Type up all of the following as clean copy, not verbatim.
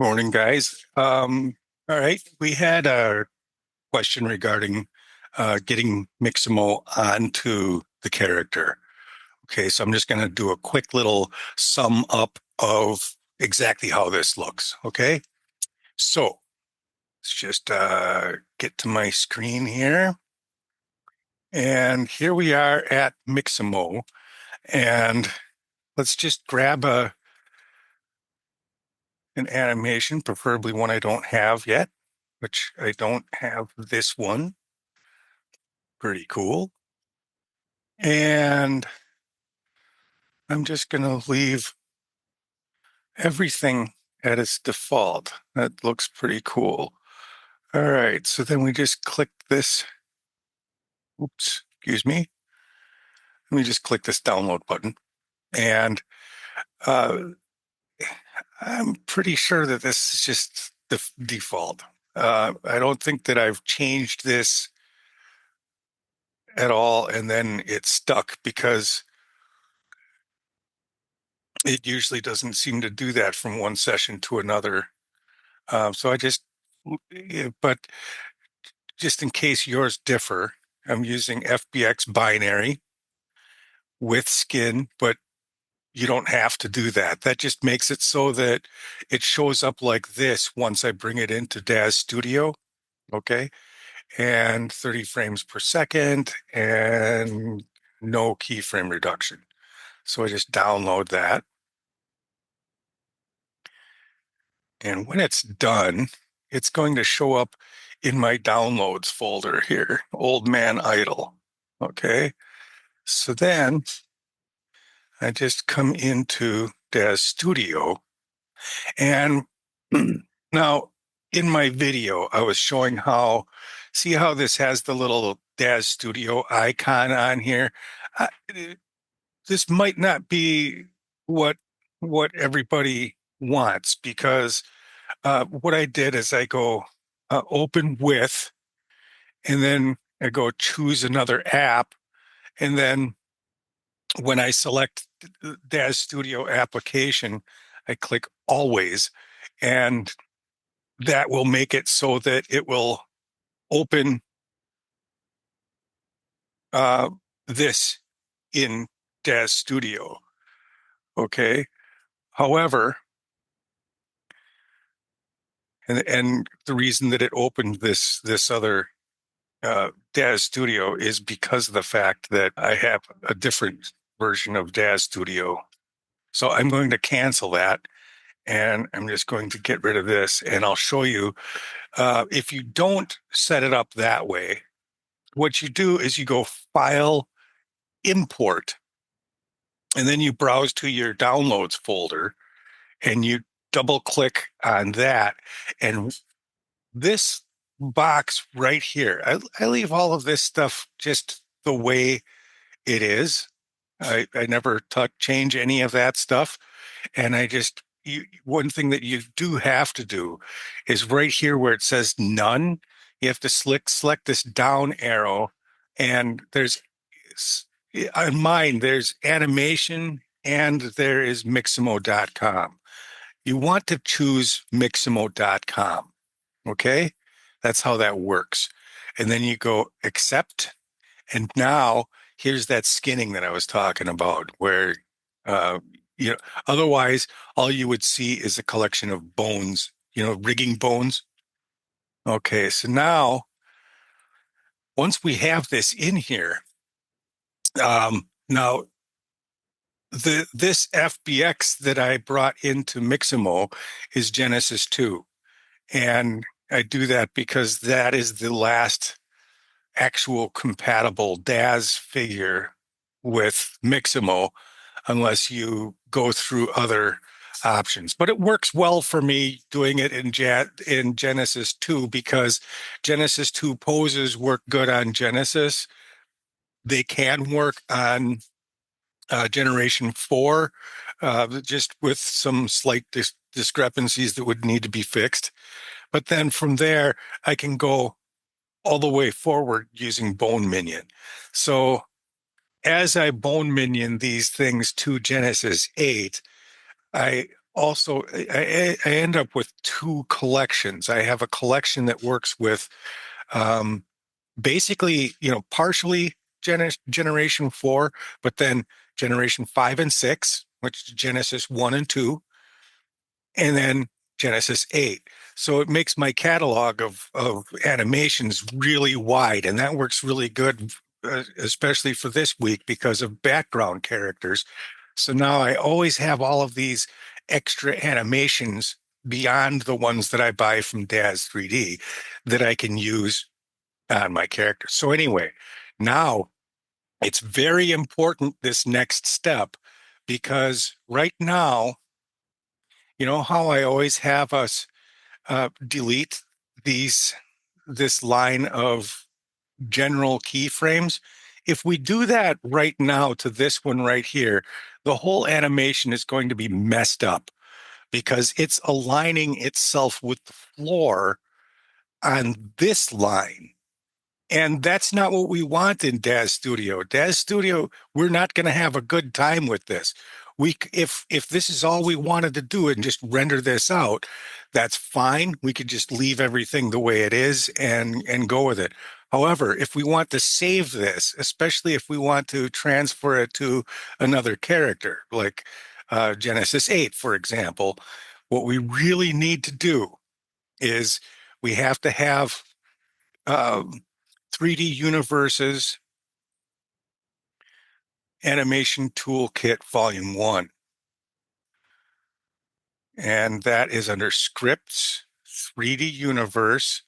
Morning, guys. All right, we had a question regarding getting Mixamo onto the character. Okay, so I'm just going to do a quick little sum up of exactly how this looks. Okay, so let's just get to my screen here. And here we are at Mixamo. And let's just grab an animation, preferably one I don't have yet, which I don't have this one. Pretty cool. And I'm just going to leave everything at its default. That looks pretty cool. All right, so then we just click this. Oops, excuse me. Let me just click this download button. And uh, I'm pretty sure that this is just the default. I don't think that I've changed this at all, and then it's stuck because it usually doesn't seem to do that from one session to another. So I just, but just in case yours differ, I'm using FBX binary with skin, but you don't have to do that. That just makes it so that it shows up like this once I bring it into Daz Studio. Okay. And 30 frames per second and no keyframe reduction. So I just download that. And when it's done, it's going to show up in my downloads folder here, Old Man Idol. Okay. So then I just come into Daz Studio and now in my video, I was showing see how this has the little Daz Studio icon on here. I, this might not be what everybody wants because what I did is I go open with, and then I go choose another app, and then when I select Daz Studio application, I click always, and that will make it so that it will open uh, this in Daz Studio. Okay. However, and the reason that it opened this other Daz Studio is because of the fact that I have a different version of Daz Studio. So I'm going to cancel that, and I'm just going to get rid of this, and I'll show you. If you don't set it up that way, what you do is you go File, Import, and then you browse to your Downloads folder, and you double click on that. And this box right here, I leave all of this stuff just the way it is. I never change any of that stuff. And one thing that you do have to do is right here where it says none, you have to select this down arrow, and on mine, there's animation and there is Mixamo.com. You want to choose Mixamo.com. Okay. That's how that works. And then you go accept. And now here's that skinning that I was talking about where, uh, you know, otherwise all you would see is a collection of bones, rigging bones. Okay. So now once we have this in here, now this FBX that I brought into Mixamo is Genesis 2. And I do that because that is the last actual compatible Daz figure with Mixamo, unless you go through other options. But it works well for me doing it in Genesis 2 because Genesis 2 poses work good on Genesis. They can work on Generation 4, just with some slight discrepancies that would need to be fixed. But then from there, I can go all the way forward using Bone Minion. So as I Bone Minion these things to Genesis 8, I also I end up with two collections. I have a collection that works with um, basically, partially generation four, but then generation five and six, which is Genesis one and two, and then Genesis 8. So it makes my catalog of animations really wide, and that works really good, especially for this week because of background characters. So now I always have all of these extra animations beyond the ones that I buy from Daz 3D that I can use on my characters. So anyway, now it's very important this next step because right now, you know how I always have us delete these this line of general keyframes. If we do that right now to this one right here, the whole animation is going to be messed up because it's aligning itself with the floor on this line. And that's not what we want in Daz Studio. Daz Studio, we're not going to have a good time with this. If this is all we wanted to do and just render this out, that's fine. We could just leave everything the way it is and go with it. However, if we want to save this, especially if we want to transfer it to another character, like Genesis 8, for example, what we really need to do is we have to have um, 3D Universes Animation Toolkit Volume 1. And that is under Scripts, 3D Universe,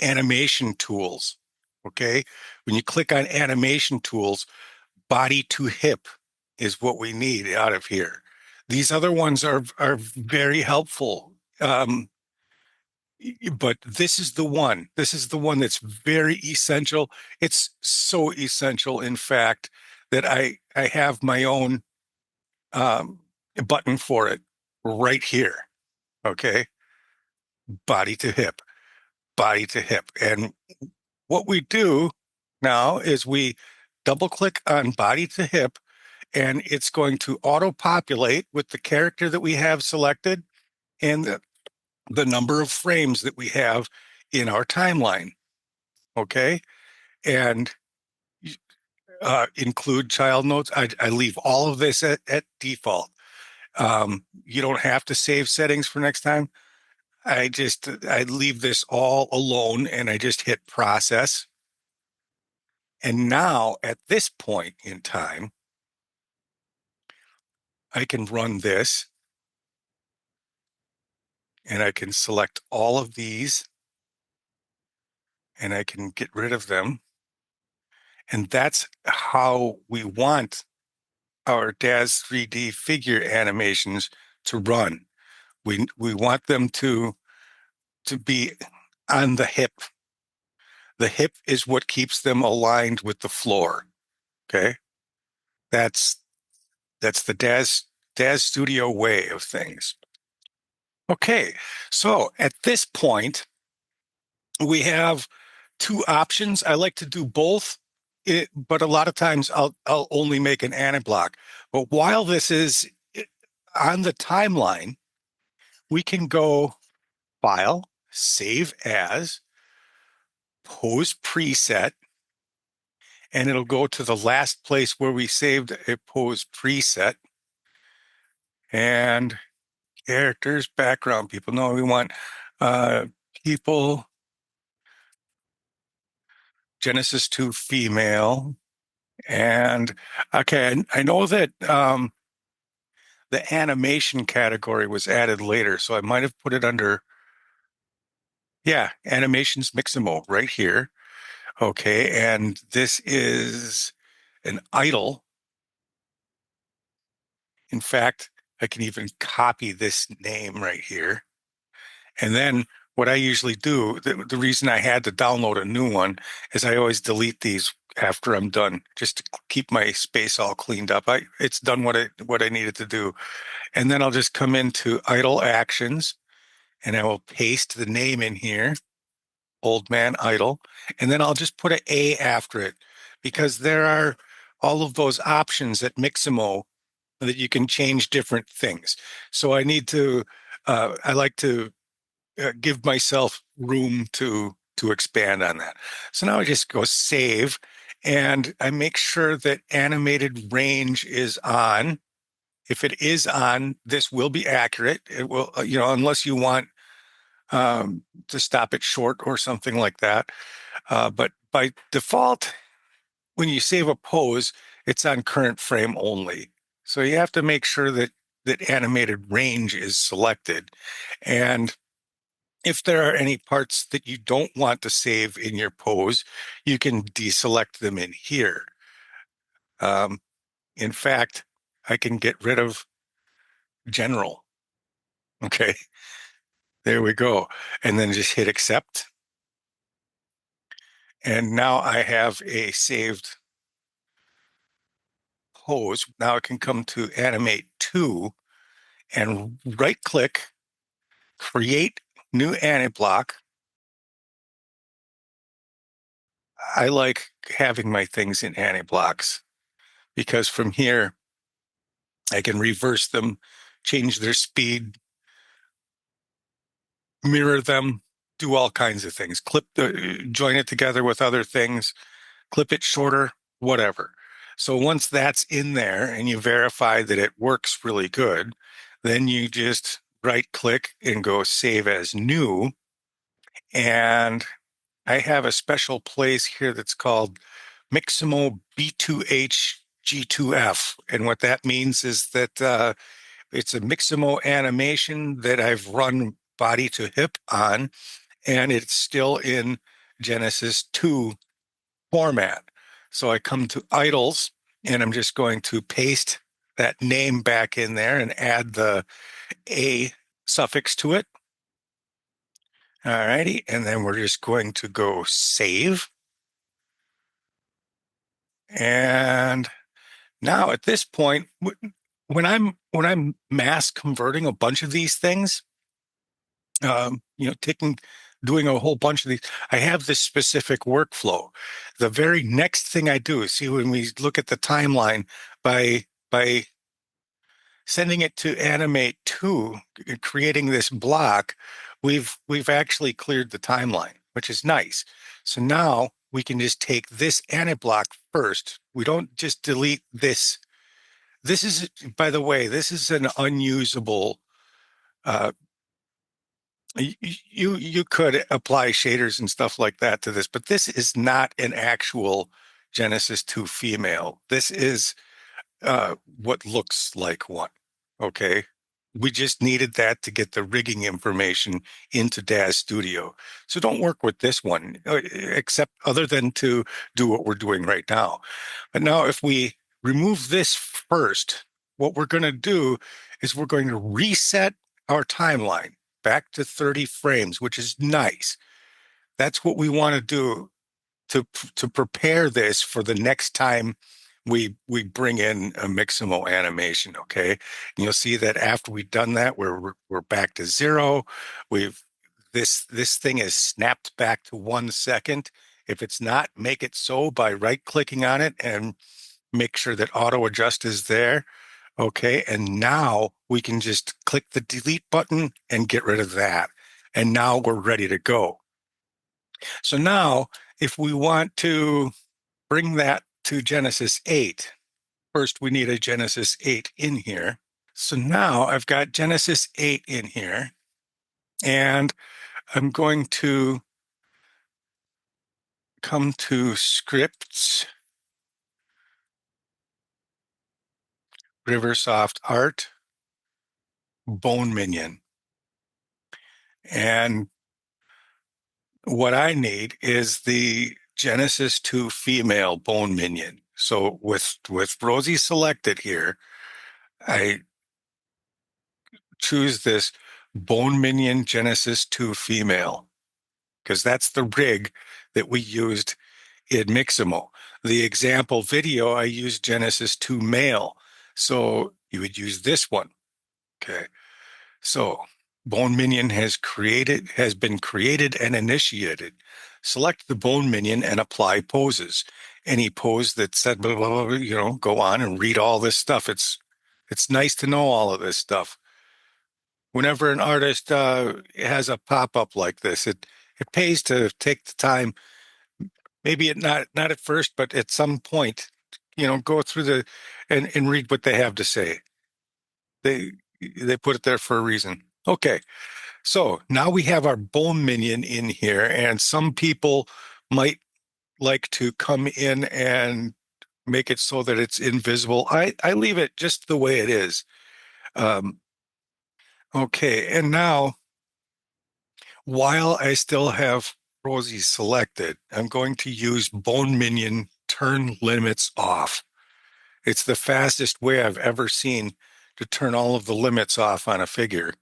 Animation Tools. Okay. When you click on Animation Tools, body to hip is what we need out of here. These other ones are very helpful. But this is the one. This is the one that's very essential. It's so essential, in fact, that I have my own um, button for it right here. Okay, body to hip, body to hip. And what we do now is we double click on body to hip, and it's going to auto populate with the character that we have selected and the number of frames that we have in our timeline. Okay. And include child notes. I leave all of this at default. You don't have to save settings for next time. I leave this all alone and I just hit process. And now at this point in time, I can run this and I can select all of these and I can get rid of them. And that's how we want our DAZ 3D figure animations to run. We want them to be on the hip. The hip is what keeps them aligned with the floor. Okay. That's that's the Daz Studio way of things. Okay. So at this point, we have two options. I like to do both, but a lot of times I'll only make an anti-block. But while this is on the timeline, we can go File, Save As, Pose Preset, and it'll go to the last place where we saved a pose preset. And characters, background people. No, we want uh, people, Genesis 2 female. And okay, I know that the animation category was added later, so I might have put it under, yeah, animations Mixamo right here. Okay, and this is an idle. In fact, I can even copy this name right here. And then what I usually do, the reason I had to download a new one is I always delete these after I'm done, just to keep my space all cleaned up. It's done what I needed to do. And then I'll just come into idle actions and I will paste the name in here, Old Man Idle, and then I'll just put an A after it because there are all of those options at Mixamo that you can change different things. So I like to give myself room to expand on that. So now I just go save, and I make sure that animated range is on. If it is on, this will be accurate. It will, unless you want to stop it short or something like that. But by default, when you save a pose, it's on current frame only. So you have to make sure that animated range is selected. And if there are any parts that you don't want to save in your pose, you can deselect them in here. Um, in fact, I can get rid of general. Okay, there we go. And then just hit accept. And now I have a saved pose. Now I can come to animate to and right click, create new anti-block. I like having my things in anti-blocks because from here I can reverse them, change their speed, mirror them, do all kinds of things. Join it together with other things, clip it shorter, whatever. So once that's in there and you verify that it works really good, then you just right click and go save as new. And I have a special place here that's called Mixamo B2H G2F. And what that means is that it's a Mixamo animation that I've run body to hip on, and it's still in Genesis 2 format. So I come to idles, and I'm just going to paste that name back in there and add the A suffix to it. All righty. And then we're just going to go save. And now at this point, when I'm mass converting a bunch of these things, doing a whole bunch of these, I have this specific workflow. The very next thing I do, see, when we look at the timeline, by sending it to animate to, creating this block, we've actually cleared the timeline, which is nice. So now we can just take this anti-block first. We don't just delete this. This is, by the way, this is an unusable. Uh, you could apply shaders and stuff like that to this, but this is not an actual Genesis 2 female. This is what looks like one. Okay. We just needed that to get the rigging information into Daz Studio. So don't work with this one, except other than to do what we're doing right now. But now if we remove this first, what we're going to do is we're going to reset our timeline back to 30 frames, which is nice. That's what we want to do to prepare this for the next time we bring in a Mixamo animation. Okay, and you'll see that after we've done that, we're back to zero. We've this thing is snapped back to 1 second. If it's not, make it so by right clicking on it and make sure that auto adjust is there. Okay, and now we can just click the delete button and get rid of that. And now we're ready to go. So now, if we want to bring that to Genesis 8, first we need a Genesis 8 in here. So now I've got Genesis 8 in here, and I'm going to come to Scripts, Riversoft Art, Bone Minion. And what I need is the Genesis 2 female Bone Minion. So with Rosie selected here, I choose this Bone Minion Genesis 2 female because that's the rig that we used in Mixamo. The example video, I used Genesis 2 male. So you would use this one. Okay. So Bone Minion has been created and initiated. Select the Bone Minion and apply poses. Any pose that said blah, blah, blah, go on and read all this stuff. It's It's nice to know all of this stuff. Whenever an artist has a pop-up like this, it pays to take the time, maybe not at first, but at some point, go through and read what they have to say. They they put it there for a reason. Okay, so now we have our bone minion in here, and some people might like to come in and make it so that it's invisible. I leave it just the way it is. Um, okay, and now while I still have Rosie selected, I'm going to use bone minion turn limits off. It's the fastest way I've ever seen to turn all of the limits off on a figure.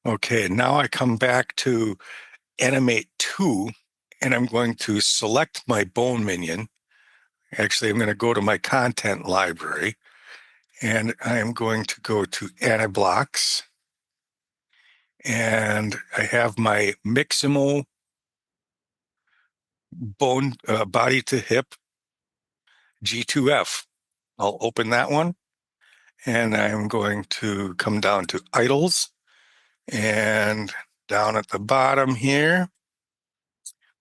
Okay, now I come back to animate 2, and I'm going to select my bone minion. Actually, I'm going to go to my content library, and I am going to go to Aniblocks, and I have my Mixamo bone body to hip G2F. I'll open that one, and I'm going to come down to Idols, and down at the bottom here,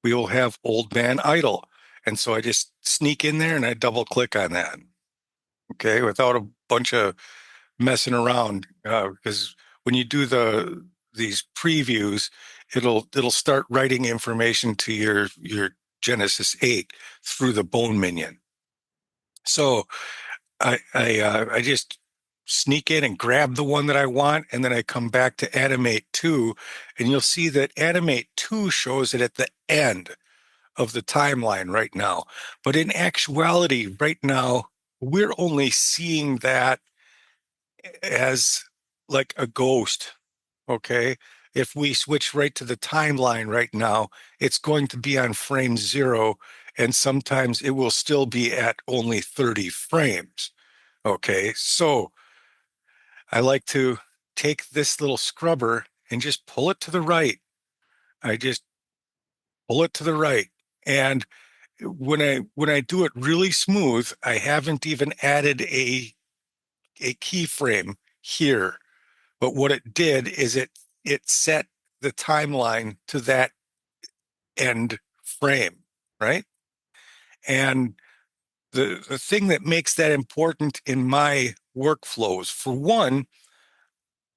we will have Old Man Idol. And so I just sneak in there and I double click on that. Okay, without a bunch of messing around, because when you do these previews, it'll start writing information to your Genesis 8 through the bone minion. So I just sneak in and grab the one that I want, and then I come back to Animate 2, and you'll see that Animate 2 shows it at the end of the timeline right now. But in actuality, right now, we're only seeing that as like a ghost. Okay. If we switch right to the timeline right now, it's going to be on frame 0, and sometimes it will still be at only 30 frames. Okay. So I like to take this little scrubber and just pull it to the right. I just pull it to the right. And when I do it really smooth, I haven't even added a keyframe here. But what it did is it set the timeline to that end frame, right? And the thing that makes that important in my workflows, for one,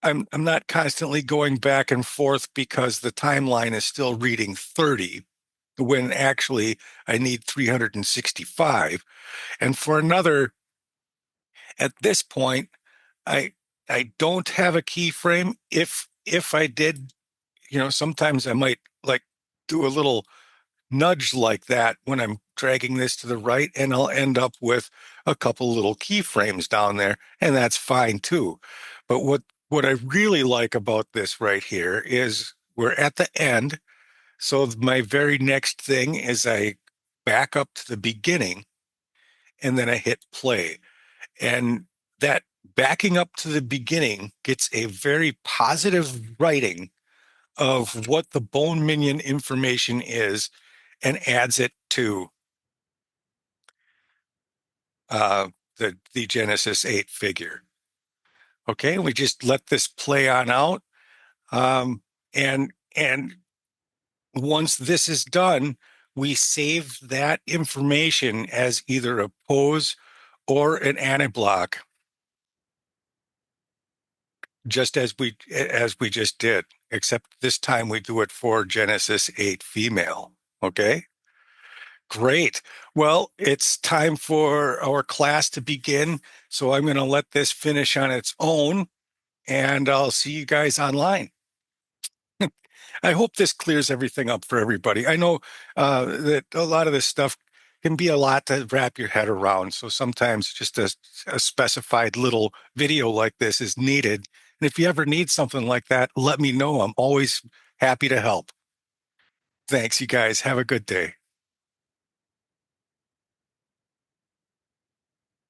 I'm not constantly going back and forth because the timeline is still reading 30 when actually I need 365. And for another, at this point, I I don't have a keyframe. If I did, sometimes I might like do a little nudge like that when I'm dragging this to the right, and I'll end up with a couple little keyframes down there, and that's fine too. But what I really like about this right here is we're at the end. So my very next thing is I back up to the beginning, and then I hit play. And that backing up to the beginning gets a very positive writing of what the bone minion information is and adds it to uh, the Genesis 8 figure. Okay, we just let this play on out. And once this is done, we save that information as either a pose or an antiblock, just as we just did, except this time we do it for Genesis 8 female. Okay, great. Well, it's time for our class to begin. So I'm going to let this finish on its own, and I'll see you guys online. I hope this clears everything up for everybody. I know that a lot of this stuff can be a lot to wrap your head around. So sometimes just a specified little video like this is needed. And if you ever need something like that, let me know. I'm always happy to help. Thanks, you guys. Have a good day.